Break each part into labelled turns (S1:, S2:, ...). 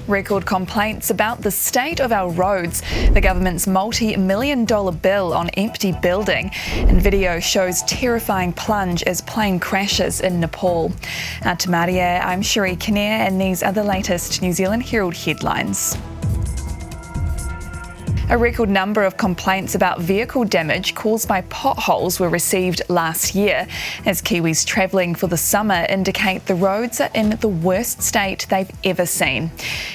S1: Record complaints about the state of our roads, the government's multi-million-dollar bill on empty building, and video shows terrifying plunge as plane crashes in Nepal. Tamaria, I'm Sheree Kinnear, and these are the latest New Zealand Herald headlines. A record number of complaints about vehicle damage caused by potholes were received last year, as Kiwis travelling for the summer indicate the roads are in the worst state they've ever seen.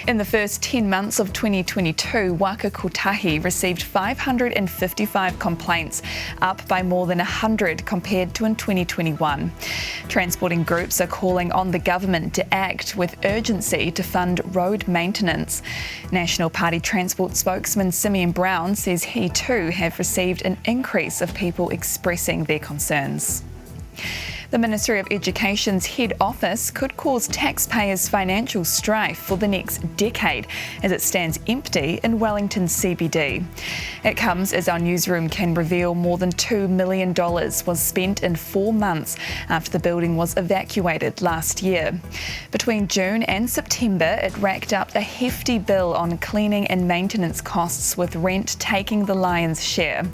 S1: In the first 10 months of 2022, Waka Kotahi received 555 complaints, up by more than 100 compared to in 2021. Transporting groups are calling on the government to act with urgency to fund road maintenance. National Party Transport spokesman Simeon Brown says he too have received an increase of people expressing their concerns. The Ministry of Education's head office could cause taxpayers financial strife for the next decade as it stands empty in Wellington CBD. It comes as our newsroom can reveal more than $2 million was spent in 4 months after the building was evacuated last year. Between June and September, it racked up a hefty bill on cleaning and maintenance costs, with rent taking the lion's share.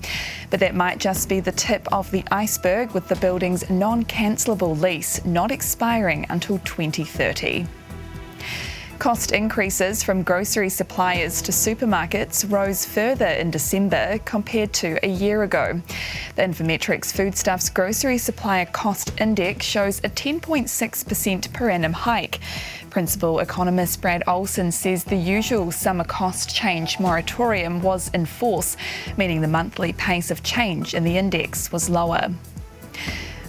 S1: But that might just be the tip of the iceberg, with the building's non-cancelable lease not expiring until 2030. Cost increases from grocery suppliers to supermarkets rose further in December compared to a year ago. The Infometrics Foodstuffs Grocery Supplier Cost Index shows a 10.6% per annum hike. Principal economist Brad Olsen says the usual summer cost change moratorium was in force, meaning the monthly pace of change in the index was lower.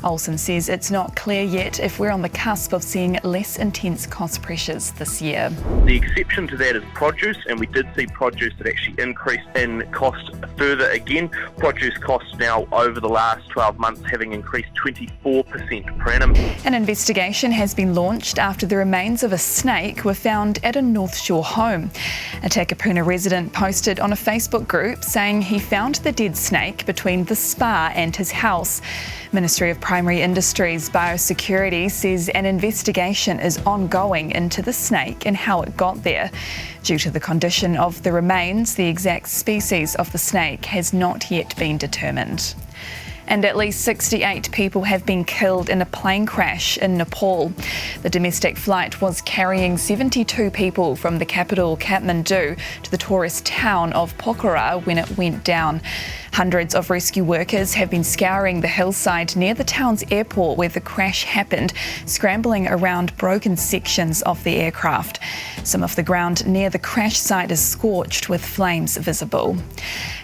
S1: Olsen says it's not clear yet if we're on the cusp of seeing less intense cost pressures this year.
S2: The exception to that is produce, and we did see produce that actually increased in cost further again. Produce costs now over the last 12 months having increased 24% per annum.
S1: An investigation has been launched after the remains of a snake were found at a North Shore home. A Takapuna resident posted on a Facebook group saying he found the dead snake between the spa and his house. Ministry of Primary Industries Biosecurity says an investigation is ongoing into the snake and how it got there. Due to the condition of the remains, the exact species of the snake has not yet been determined. And at least 68 people have been killed in a plane crash in Nepal. The domestic flight was carrying 72 people from the capital Kathmandu to the tourist town of Pokhara when it went down. Hundreds of rescue workers have been scouring the hillside near the town's airport where the crash happened, scrambling around broken sections of the aircraft. Some of the ground near the crash site is scorched with flames visible.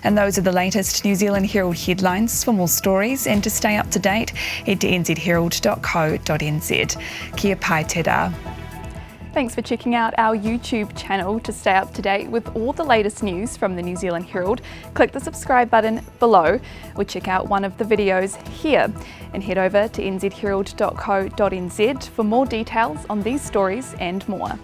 S1: And those are the latest New Zealand Herald headlines. For more stories and to stay up to date, head to nzherald.co.nz. Kia pai te rā. Thanks for checking out our YouTube channel. To stay up to date with all the latest news from the New Zealand Herald, click the subscribe button below or check out one of the videos here, and head over to nzherald.co.nz for more details on these stories and more.